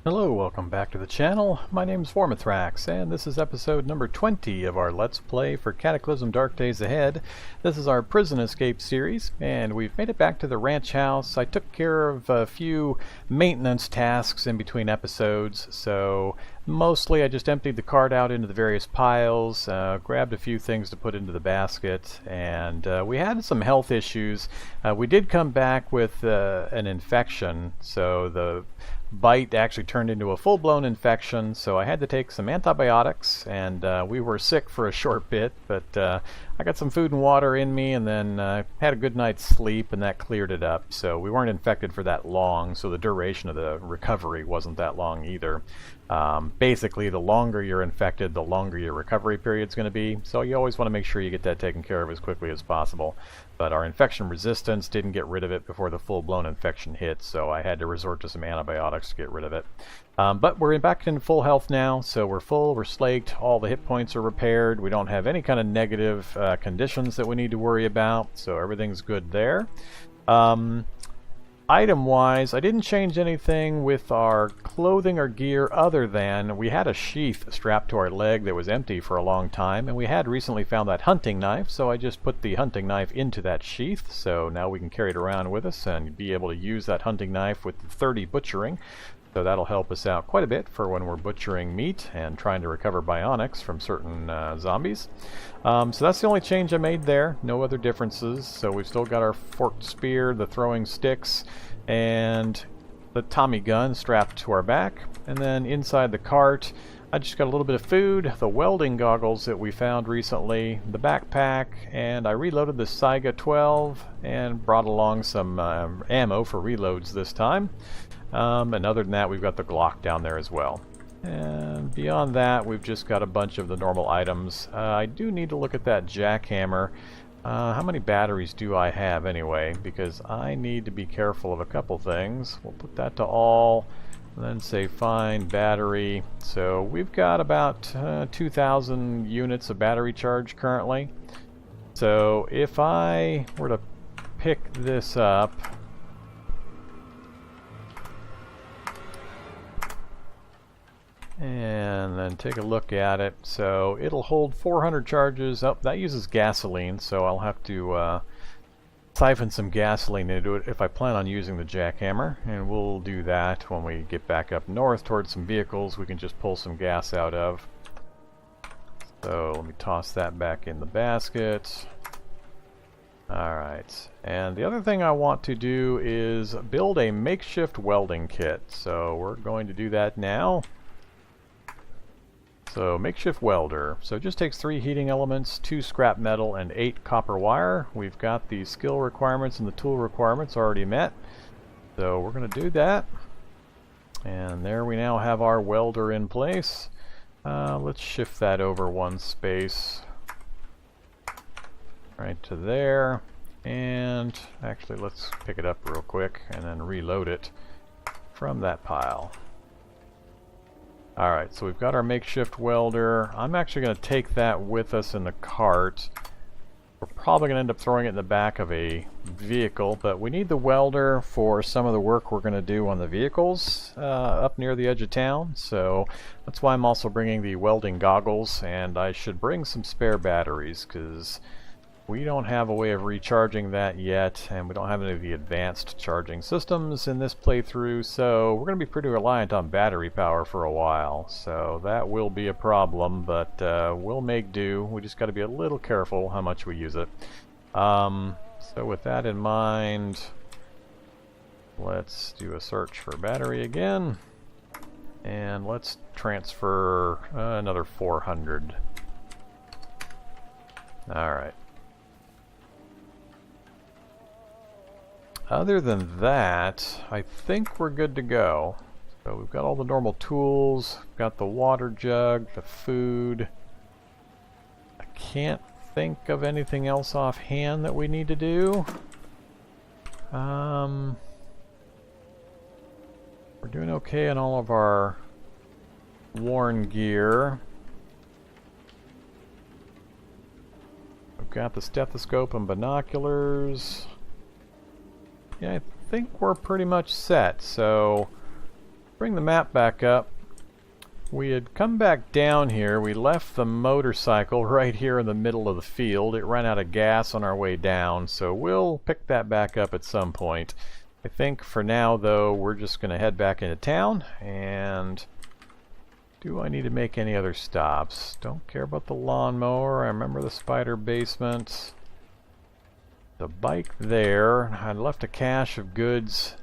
Hello, welcome back to the channel. My name's Vorm, and this is episode number 20 of our Let's Play for Cataclysm Dark Days Ahead. This is our prison escape series, and we've made it back to the ranch house. I took care of a few maintenance tasks in between episodes, so mostly I just emptied the cart out into the various piles, grabbed a few things to put into the basket, and we had some health issues. We did come back with an infection, so the bite actually turned into a full-blown infection, so I had to take some antibiotics, and we were sick for a short bit, but I got some food and water in me, and then had a good night's sleep, and that cleared it up. So we weren't infected for that long, so the duration of the recovery wasn't that long either. Basically, the longer you're infected, the longer your recovery period's going to be, so you always want to make sure you get that taken care of as quickly as possible. But our infection resistance didn't get rid of it before the full-blown infection hit, so I had to resort to some antibiotics to get rid of it. But we're back in full health now, so we're full, we're slaked, all the hit points are repaired, we don't have any kind of negative conditions that we need to worry about, so everything's good there. Item-wise, I didn't change anything with our clothing or gear other than we had a sheath strapped to our leg that was empty for a long time, and we had recently found that hunting knife, so I just put the hunting knife into that sheath, so now we can carry it around with us and be able to use that hunting knife with the 30 butchering. So that'll help us out quite a bit for when we're butchering meat and trying to recover bionics from certain zombies. So that's the only change I made there. No other differences. So we've still got our forked spear, the throwing sticks, and the Tommy gun strapped to our back. And then inside the cart, I just got a little bit of food, the welding goggles that we found recently, the backpack, and I reloaded the Saiga 12 and brought along some ammo for reloads this time. And other than that, we've got the Glock down there as well. And beyond that, we've just got a bunch of the normal items. I do need to look at that jackhammer. How many batteries do I have anyway? Because I need to be careful of a couple things. We'll put that to all, and then say find battery. So we've got about 2,000 units of battery charge currently. So if I were to pick this up, and then take a look at it. So it'll hold 400 charges. Oh, that uses gasoline, so I'll have to siphon some gasoline into it if I plan on using the jackhammer, and we'll do that when we get back up north towards some vehicles we can just pull some gas out of. So let me toss that back in the basket. Alright, and the other thing I want to do is build a makeshift welding kit, so we're going to do that now. So, makeshift welder. So it just takes 3 heating elements, 2 scrap metal, and 8 copper wire. We've got the skill requirements and the tool requirements already met. So we're going to do that. And there we now have our welder in place. Let's shift that over one space. Right to there. And actually, let's pick it up real quick and then reload it from that pile. Alright, so we've got our makeshift welder. I'm actually going to take that with us in the cart. We're probably going to end up throwing it in the back of a vehicle, but we need the welder for some of the work we're going to do on the vehicles up near the edge of town. So that's why I'm also bringing the welding goggles, and I should bring some spare batteries because we don't have a way of recharging that yet, and we don't have any of the advanced charging systems in this playthrough, so we're going to be pretty reliant on battery power for a while. So that will be a problem, but we'll make do. We just got to be a little careful how much we use it. So with that in mind, let's do a search for battery again, and let's transfer another 400. Alright. Other than that, I think we're good to go. So we've got all the normal tools, got the water jug, the food. I can't think of anything else offhand that we need to do. We're doing okay on all of our worn gear. We've got the stethoscope and binoculars. Yeah, I think we're pretty much set, so Bring the map back up. We had come back down here. We left the motorcycle right here in the middle of the field. It ran out of gas on our way down, so we'll pick that back up at some point. I think for now, though, we're just going to head back into town. And do I need to make any other stops? Don't care about the lawnmower. I remember the spider basement. The bike there. I left a cache of goods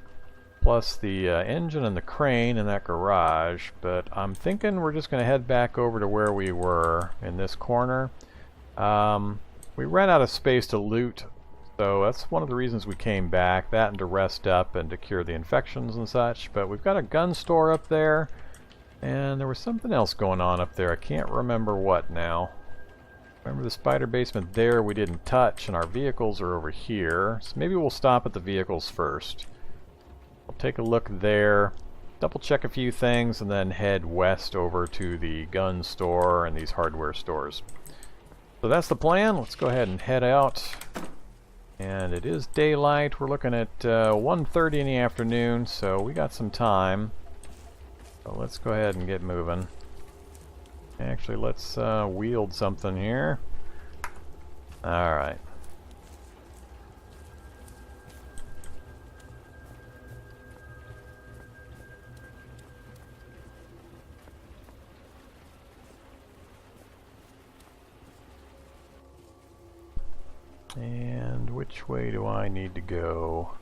plus the engine and the crane in that garage, but I'm thinking we're just going to head back over to where we were in this corner. We ran out of space to loot, so that's one of the reasons we came back, that and to rest up and to cure the infections and such. But we've got a gun store up there, and there was something else going on up there. I can't remember what now. Remember the spider basement there we didn't touch, and our vehicles are over here, so maybe we'll stop at the vehicles first. I'll take a look there, double check a few things, and then head west over to the gun store and these hardware stores. So that's the plan. Let's go ahead and head out. And it is daylight. We're looking at 1:30 in the afternoon, so we got some time. So let's go ahead and get moving. Actually, let's wield something here. Alright. And which way do I need to go?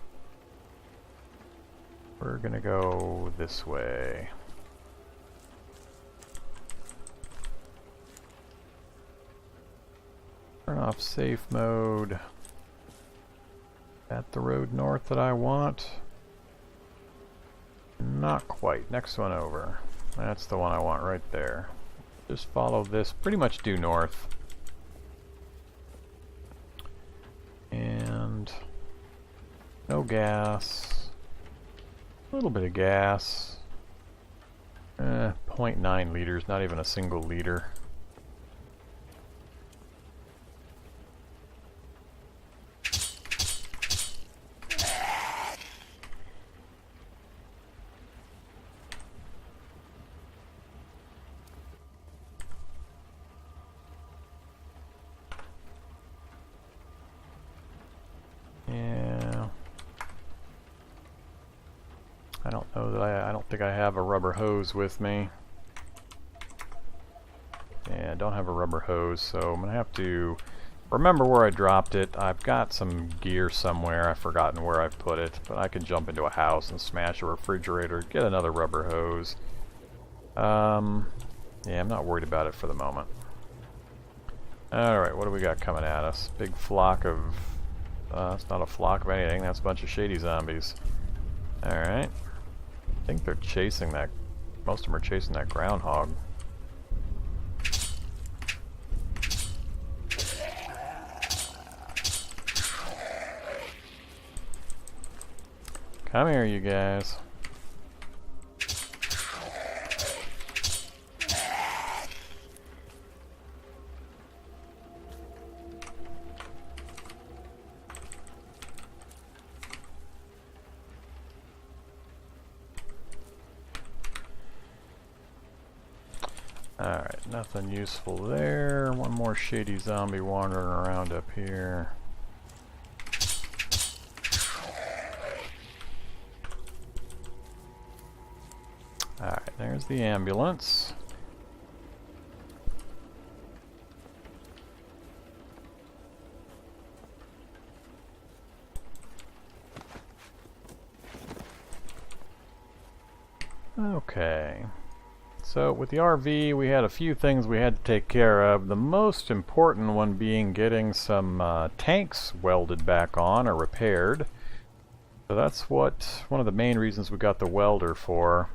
We're gonna go this way. Turn off safe mode. At the road north that I want? Not quite. Next one over. That's the one I want right there. Just follow this. Pretty much due north. And no gas. A little bit of gas. 0.9 liters, not even a single liter. I don't think I have a rubber hose with me. Yeah, I don't have a rubber hose, so I'm gonna have to remember where I dropped it. I've got some gear somewhere. I've forgotten where I put it, but I can jump into a house and smash a refrigerator, get another rubber hose. Yeah, I'm not worried about it for the moment. Alright, what do we got coming at us? Big flock of... that's not a flock of anything, that's a bunch of shady zombies. Alright. I think they're chasing that... Most of them are chasing that groundhog. Come here, you guys. Alright, nothing useful there. One more shady zombie wandering around up here. Alright, there's the ambulance. Okay. So with the RV we had a few things we had to take care of. The most important one being getting some tanks welded back on or repaired. So that's one of the main reasons we got the welder for.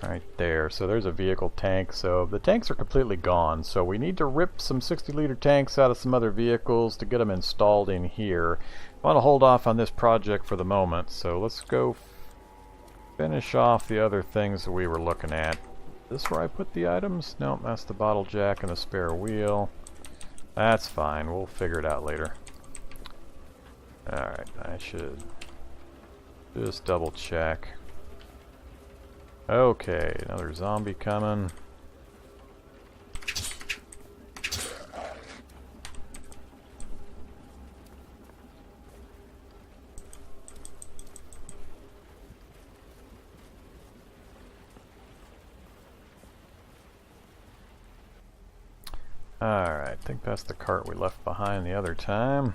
Right there, so there's a vehicle tank. So the tanks are completely gone, so we need to rip some 60-liter tanks out of some other vehicles to get them installed in here. I want to hold off on this project for the moment, so let's go finish off the other things that we were looking at. Is this where I put the items? Nope, that's the bottle jack and the spare wheel. That's fine, we'll figure it out later. Alright, I should Just double check. Okay, another zombie coming. Alright, I think that's the cart we left behind the other time.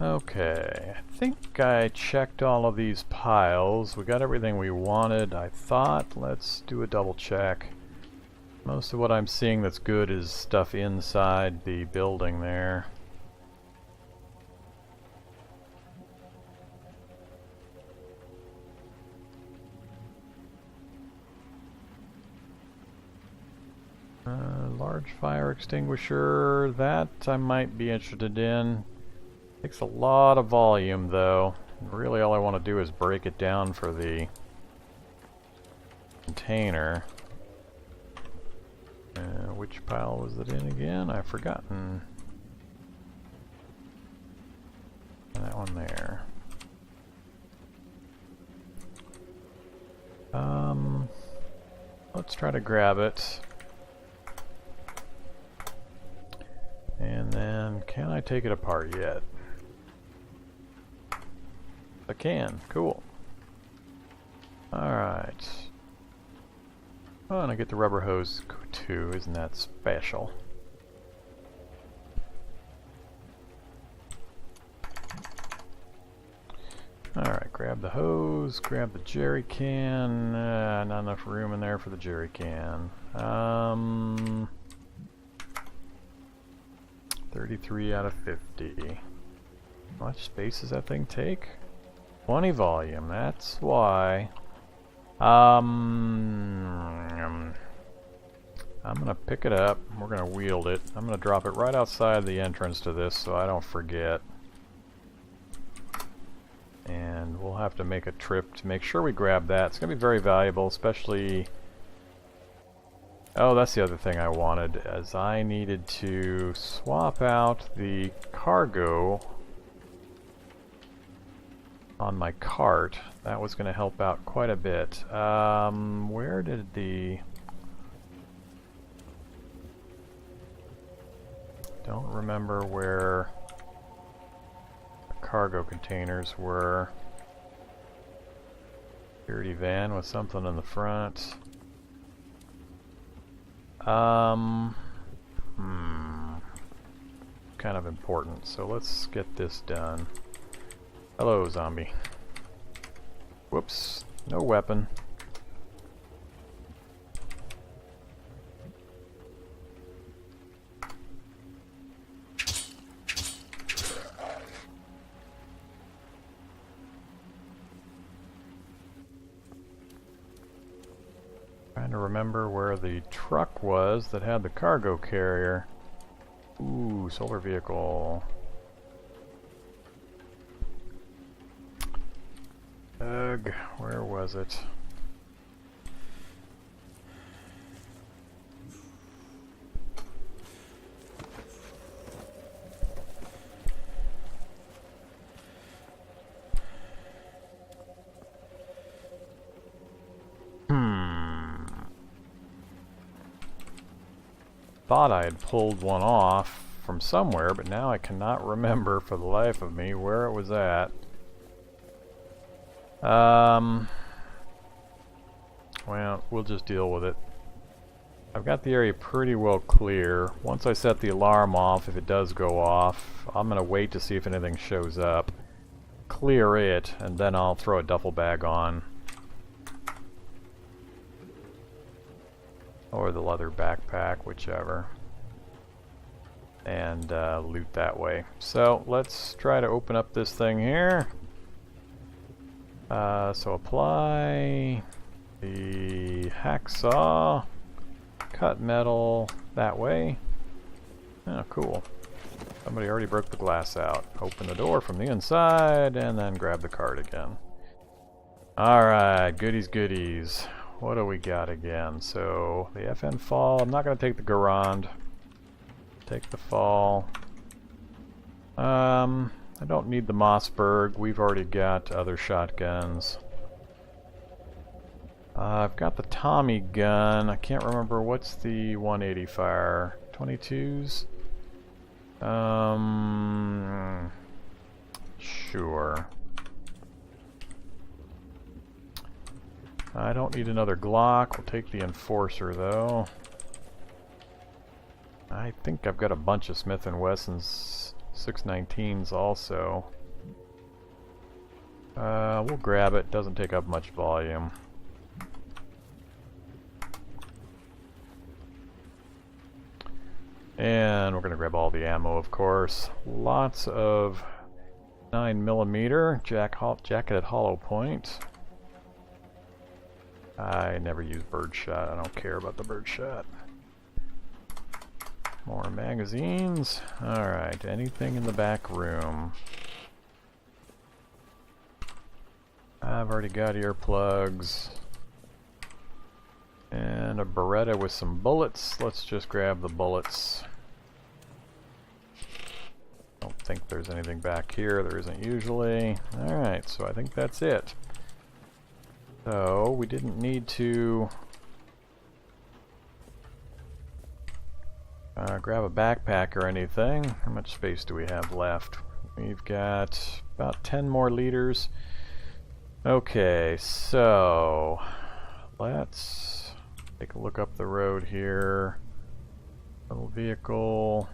Okay, I think I checked all of these piles. We got everything we wanted, I thought. Let's do a double check. Most of what I'm seeing that's good is stuff inside the building there. Large fire extinguisher, that I might be interested in. Takes a lot of volume though. Really all I want to do is break it down for the container. Which pile was it in again? I've forgotten. That one there. Let's try to grab it. And then, can I take it apart yet? I can. Cool. Alright. Oh, and I get the rubber hose too. Isn't that special? Alright, grab the hose, grab the jerry can. Not enough room in there for the jerry can. 33 out of 50. How much space does that thing take? 20 volume, that's why. I'm gonna pick it up, we're gonna wield it. I'm gonna drop it right outside the entrance to this so I don't forget. And we'll have to make a trip to make sure we grab that. It's gonna be very valuable, especially... Oh, that's the other thing I wanted, as I needed to swap out the cargo on my cart. That was going to help out quite a bit. Where did the... Don't remember where the cargo containers were. Security van with something in the front. Kind of important, so let's get this done. Hello, zombie. Whoops, no weapon. Trying to remember where the truck was that had the cargo carrier. Ooh, solar vehicle. Ugh, where was it? Thought I had pulled one off from somewhere, but now I cannot remember for the life of me where it was at. Well, we'll just deal with it. I've got the area pretty well clear. Once I set the alarm off, if it does go off, I'm gonna wait to see if anything shows up. Clear it, and then I'll throw a duffel bag on. Or the leather backpack, whichever. And loot that way. So let's try to open up this thing here. So apply the hacksaw, cut metal, that way. Oh, cool. Somebody already broke the glass out. Open the door from the inside, and then grab the card again. Alright, goodies, goodies. What do we got again? So, the FN fall. I'm not going to take the Garand. Take the fall. I don't need the Mossberg. We've already got other shotguns. I've got the Tommy gun. I can't remember what's the 180 fire. 22s? Sure. I don't need another Glock. We'll take the Enforcer though. I think I've got a bunch of Smith & Wesson's 619s also. We'll grab it. Doesn't take up much volume. And we're going to grab all the ammo, of course. Lots of 9mm jacketed hollow point. I never use birdshot. I don't care about the birdshot. More magazines. Alright, anything in the back room? I've already got earplugs. And a Beretta with some bullets. Let's just grab the bullets. Don't think there's anything back here. There isn't usually. Alright, so I think that's it. So, we didn't need to grab a backpack or anything. How much space do we have left? We've got about 10 more liters. Okay, so let's take a look up the road here. Little vehicle.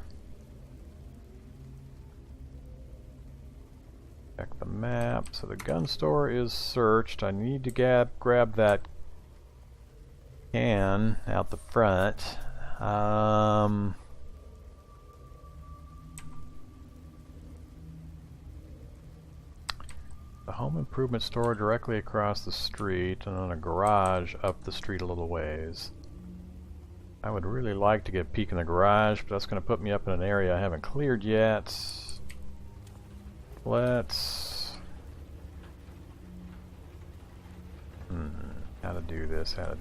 Check the map. So the gun store is searched. I need to grab that can out the front. The home improvement store directly across the street, and then a garage up the street a little ways. I would really like to get a peek in the garage, but that's going to put me up in an area I haven't cleared yet. Let's... how to do this. I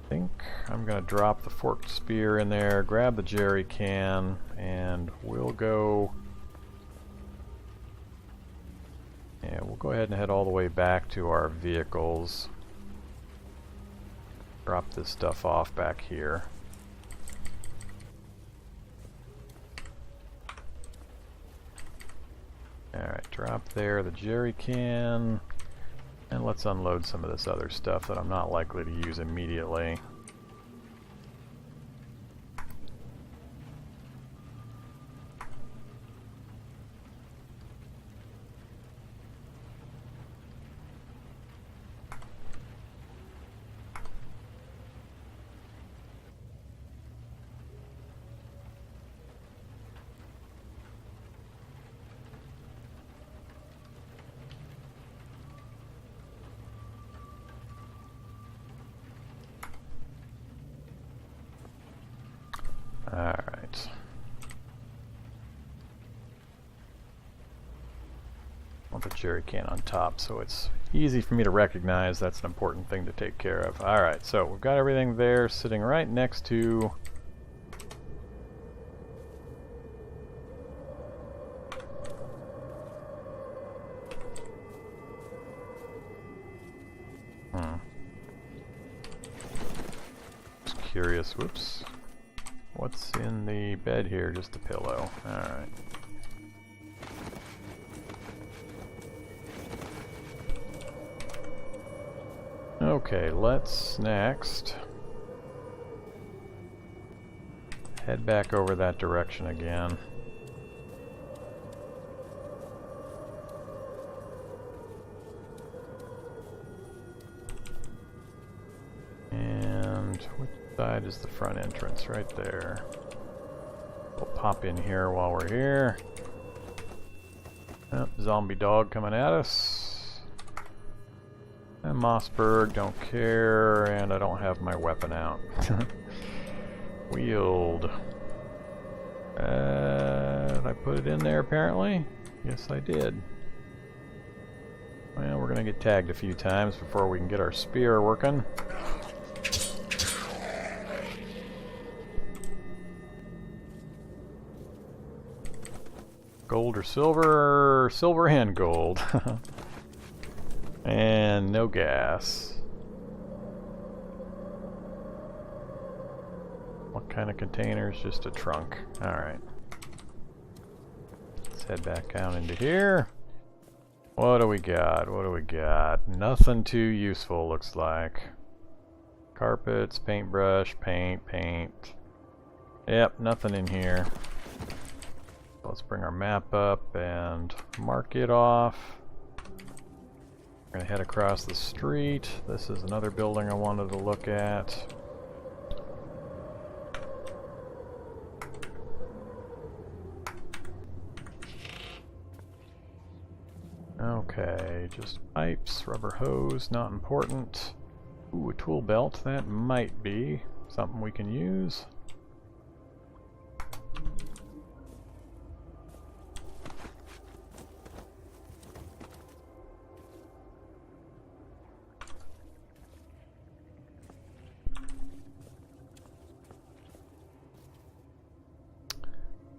think I'm going to drop the forked spear in there, grab the jerry can, and we'll go... yeah, we'll go ahead and head all the way back to our vehicles. Drop this stuff off back here. Alright, drop there the jerry can, and let's unload some of this other stuff that I'm not likely to use immediately. Alright. I'll put jerry can on top so it's easy for me to recognize. That's an important thing to take care of. Alright, so we've got everything there sitting right next to just curious, whoops. What's in the bed here? Just a pillow. Alright. Okay, let's next head back over that direction again. And which side is the front entrance? Right there. We'll pop in here while we're here. Oh, zombie dog coming at us. And Mossberg, don't care, and I don't have my weapon out. Wheeled. Did I put it in there apparently? Yes, I did. Well, we're gonna get tagged a few times before we can get our spear working. Gold or silver? Silver and gold. And no gas. What kind of containers? Just a trunk. Alright. Let's head back down into here. What do we got? What do we got? Nothing too useful, looks like. Carpets, paintbrush, paint. Yep, nothing in here. Let's bring our map up and mark it off. We're gonna head across the street. This is another building I wanted to look at. Okay, just pipes, rubber hose, not important. Ooh, a tool belt, that might be something we can use.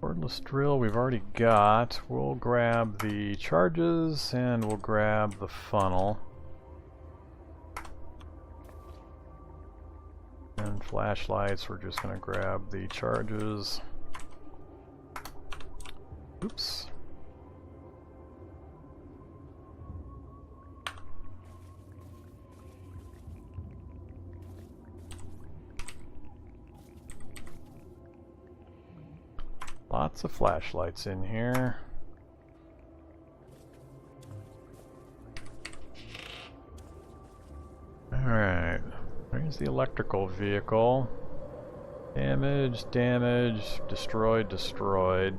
Cordless drill we've already got. We'll grab the charges and we'll grab the funnel. And flashlights, we're just going to grab the charges. Oops. Lots of flashlights in here. Alright, there's the electrical vehicle. Damage, destroyed.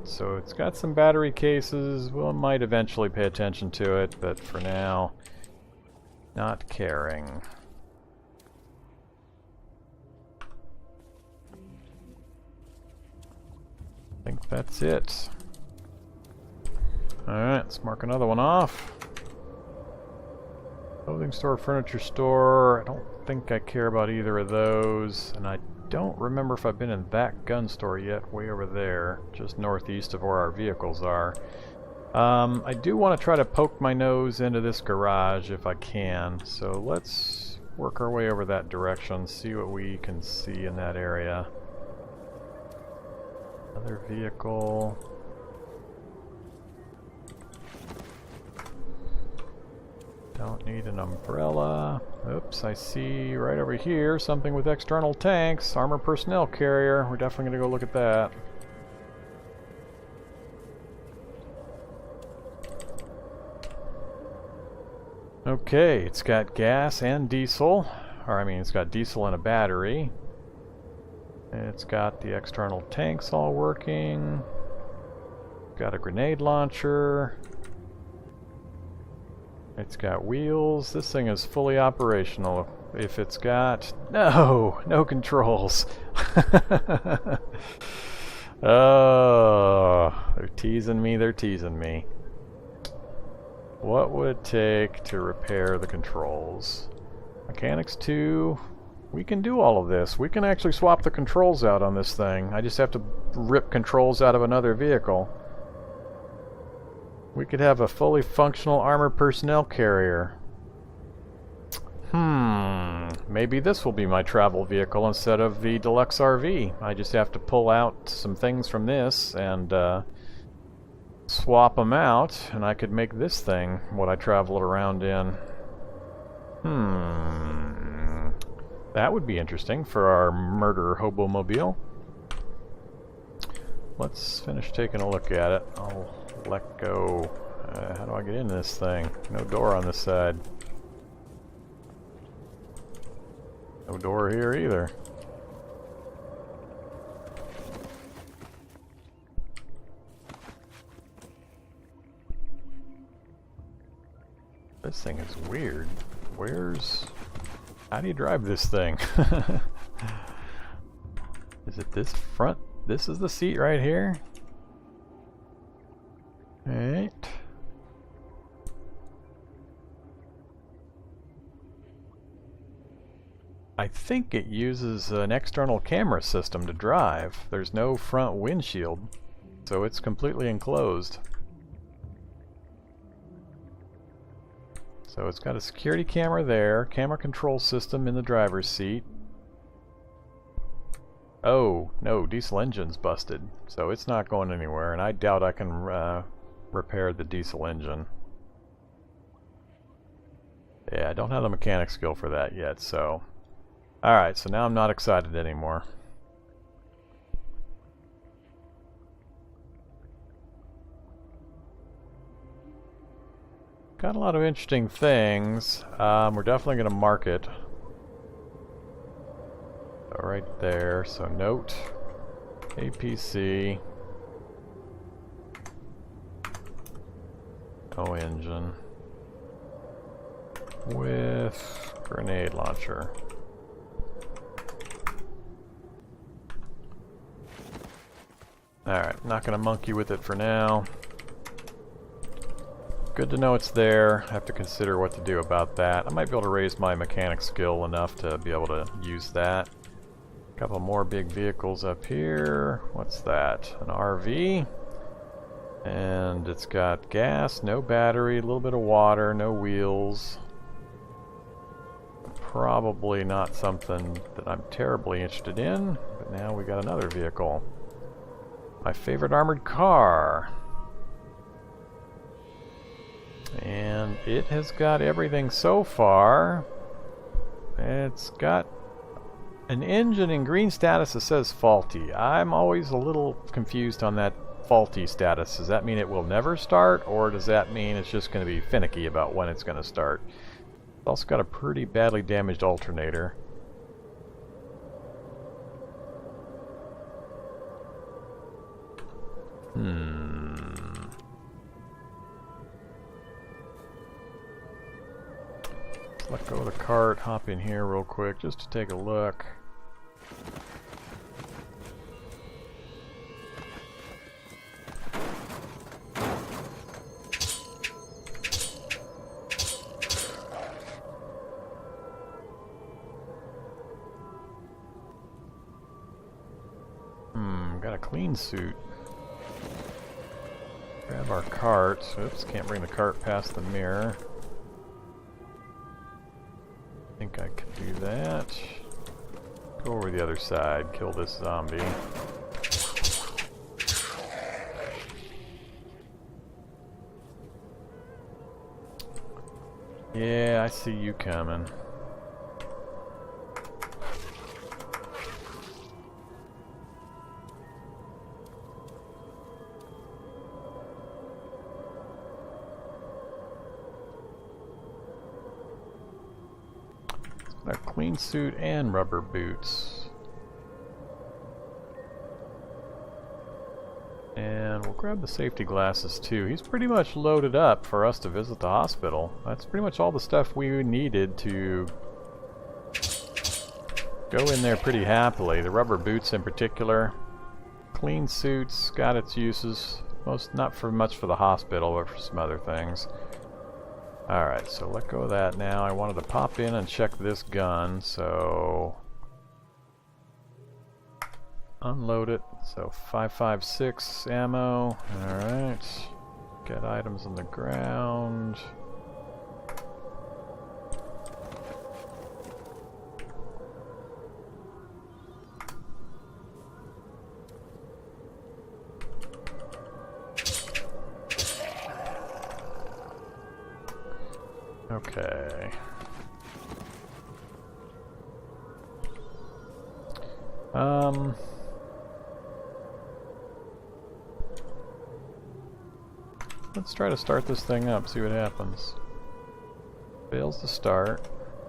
So it's got some battery cases. Well, might eventually pay attention to it, but for now, not caring. I think that's it. Alright, let's mark another one off. Clothing store, furniture store. I don't think I care about either of those. And I don't remember if I've been in that gun store yet, way over there, just northeast of where our vehicles are. I do want to try to poke my nose into this garage if I can. So let's work our way over that direction, see what we can see in that area. Another vehicle. Don't need an umbrella. Oops, I see right over here something with external tanks. Armor personnel carrier. We're definitely going to go look at that. Okay, it's got gas and diesel. Or I mean, it's got diesel and a battery. It's got the external tanks all working. Got a grenade launcher. It's got wheels. This thing is fully operational. If it's got... No controls. Oh, they're teasing me. What would it take to repair the controls? Mechanics 2... We can do all of this. We can actually swap the controls out on this thing. I just have to rip controls out of another vehicle. We could have a fully functional armored personnel carrier. Maybe this will be my travel vehicle instead of the deluxe RV. I just have to pull out some things from this and swap them out, and I could make this thing what I travel it around in. That would be interesting for our murder hobomobile. Let's finish taking a look at it. I'll let go. How do I get into this thing? No door on this side. No door here either. This thing is weird. How do you drive this thing? Is it this front? This is the seat right here? Alright. I think it uses an external camera system to drive. There's no front windshield, so it's completely enclosed. So it's got a security camera there, camera control system in the driver's seat. Oh, no, diesel engine's busted, so it's not going anywhere, and I doubt I can repair the diesel engine. Yeah, I don't have the mechanic skill for that yet, so... Alright, so now I'm not excited anymore. Got a lot of interesting things. We're definitely going to mark it. So right there, so note, APC, no engine, with grenade launcher. Alright, not going to monkey with it for now. Good to know it's there. I have to consider what to do about that. I might be able to raise my mechanic skill enough to be able to use that. A couple more big vehicles up here. What's that? An RV. And it's got gas, no battery, a little bit of water, no wheels. Probably not something that I'm terribly interested in, but now we got another vehicle. My favorite armored car. And it has got everything so far. It's got an engine in green status that says faulty. I'm always a little confused on that faulty status. Does that mean it will never start, or does that mean it's just going to be finicky about when it's going to start? It's also got a pretty badly damaged alternator. Let go of the cart, hop in here real quick just to take a look. Got a clean suit. Grab our cart. Oops, can't bring the cart past the mirror. I think I could do that. Go over the other side, kill this zombie. Yeah, I see you coming. A clean suit and rubber boots. And we'll grab the safety glasses too. He's pretty much loaded up for us to visit the hospital. That's pretty much all the stuff we needed to go in there pretty happily. The rubber boots in particular. Clean suits got its uses. Most not for much for the hospital, but for some other things. Alright, so let go of that now. I wanted to pop in and check this gun, so... unload it. So 5.56 ammo. Alright. Get items on the ground. Okay. Let's try to start this thing up, see what happens. Fails to start.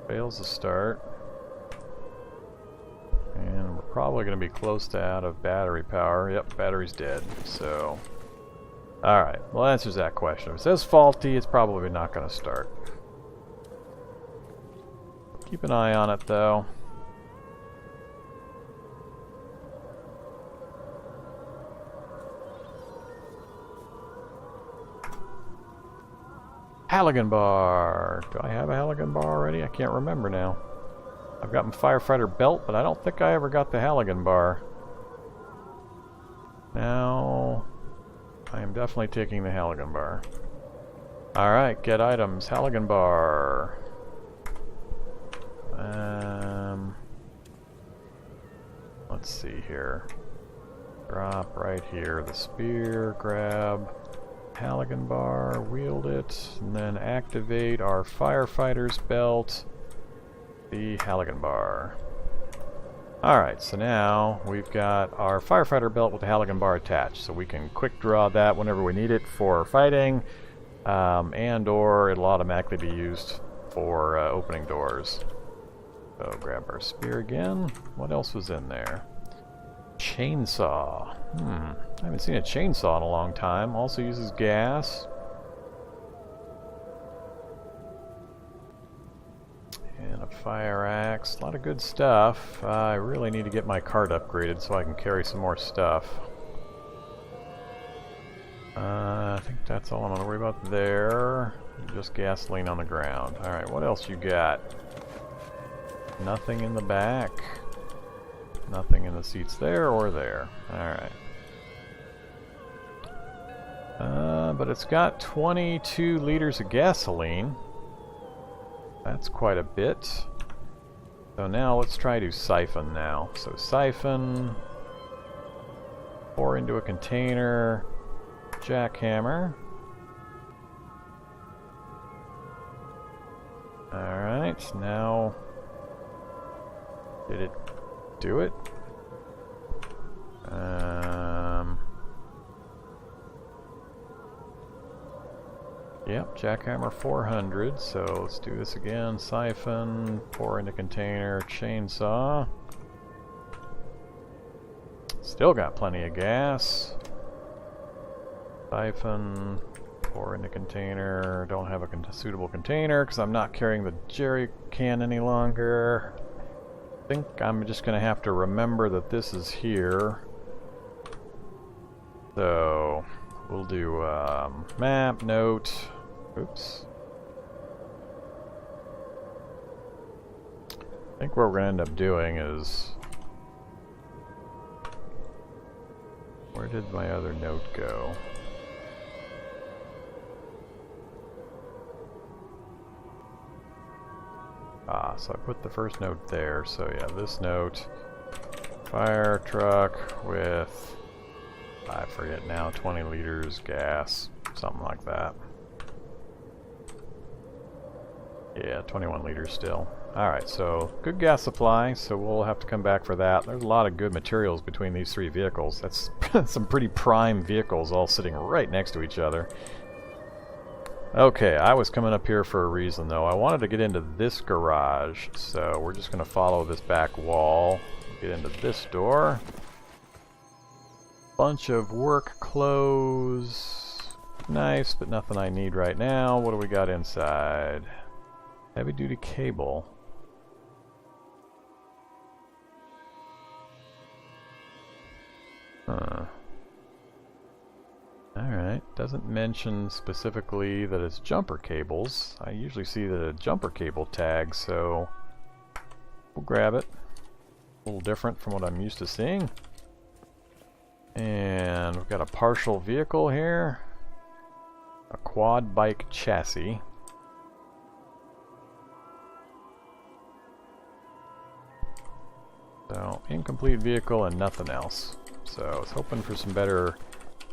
Fails to start. And we're probably going to be close to out of battery power. Yep, battery's dead, so... Alright, well that answers that question. If it says faulty, it's probably not going to start. Keep an eye on it though. Halligan bar. Do I have a Halligan bar already? I can't remember now. I've got my firefighter belt, but I don't think I ever got the Halligan bar. Now, I am definitely taking the Halligan bar. Alright, get items. Halligan bar. Let's see here. Drop right here. The spear, grab Halligan bar, wield it, and then activate our firefighter's belt, the Halligan bar. Alright, so now we've got our firefighter belt with the Halligan bar attached, so we can quick draw that whenever we need it for fighting, and or it'll automatically be used for opening doors. So grab our spear again. What else was in there? Chainsaw. I haven't seen a chainsaw in a long time. Also uses gas. And a fire axe. A lot of good stuff. I really need to get my cart upgraded so I can carry some more stuff. I think that's all I'm going to worry about there. Just gasoline on the ground. Alright, what else you got? Nothing in the back. Nothing in the seats there or there. Alright. But it's got 22 liters of gasoline. That's quite a bit. So now let's try to siphon now. So siphon, pour into a container, jackhammer. Alright, now did it do it? Yep, jackhammer 400, so let's do this again. Siphon, pour into container, chainsaw. Still got plenty of gas. Siphon, pour into container. Don't have a suitable container because I'm not carrying the jerry can any longer. I think I'm just going to have to remember that this is here. So we'll do map, note. Oops. I think what we're going to end up doing is... Where did my other note go? Ah, so I put the first note there. So yeah, this note. Fire truck with... I forget now, 20 liters gas. Something like that. Yeah, 21 liters still. Alright, so good gas supply, so we'll have to come back for that. There's a lot of good materials between these three vehicles. That's some pretty prime vehicles all sitting right next to each other. Okay, I was coming up here for a reason though. I wanted to get into this garage, so we're just going to follow this back wall. Get into this door. Bunch of work clothes. Nice, but nothing I need right now. What do we got inside? Heavy duty cable. Huh. Alright, doesn't mention specifically that it's jumper cables. I usually see the jumper cable tag, so we'll grab it. A little different from what I'm used to seeing. And we've got a partial vehicle here. A quad bike chassis. So, incomplete vehicle and nothing else. So, I was hoping for some better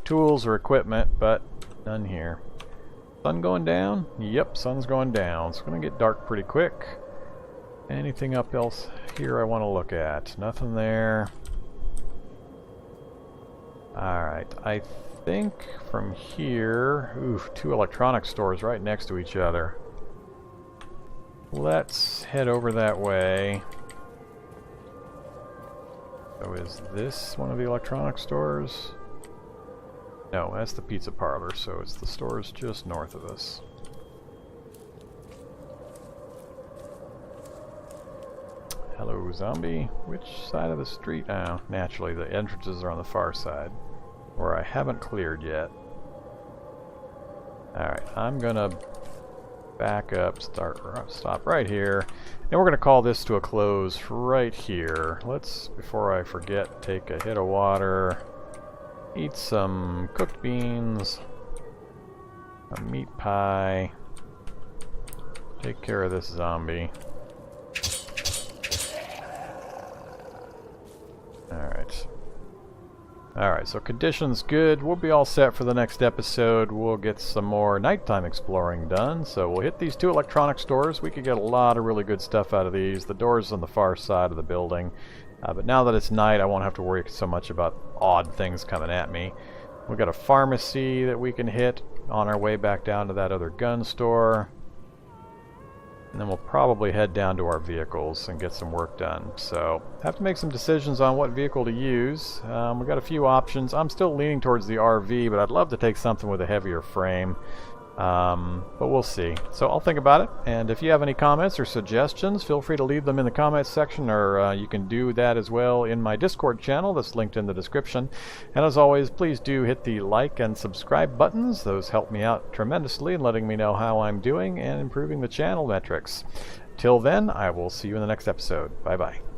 tools or equipment, but none here. Sun going down? Yep, sun's going down. It's going to get dark pretty quick. Anything up else here I want to look at? Nothing there. Alright, I think from here... Oof, two electronics stores right next to each other. Let's head over that way. So is this one of the electronics stores? No, that's the pizza parlor, so it's the stores just north of us. Hello, zombie. Which side of the street? Oh, naturally, the entrances are on the far side, where I haven't cleared yet. Alright, I'm gonna back up, stop right here. And we're going to call this to a close right here. Let's, before I forget, take a hit of water, eat some cooked beans, a meat pie, take care of this zombie. Alright, so conditions good. We'll be all set for the next episode. We'll get some more nighttime exploring done. So we'll hit these 2 electronics stores. We could get a lot of really good stuff out of these. The door's on the far side of the building. But now that it's night, I won't have to worry so much about odd things coming at me. We've got a pharmacy that we can hit on our way back down to that other gun store. And then we'll probably head down to our vehicles and get some work done. So, have to make some decisions on what vehicle to use. We've got a few options. I'm still leaning towards the RV, but I'd love to take something with a heavier frame. But we'll see. So I'll think about it. And if you have any comments or suggestions, feel free to leave them in the comments section, or you can do that as well in my Discord channel that's linked in the description. And as always, please do hit the like and subscribe buttons. Those help me out tremendously in letting me know how I'm doing and improving the channel metrics. Till then, I will see you in the next episode. Bye-bye.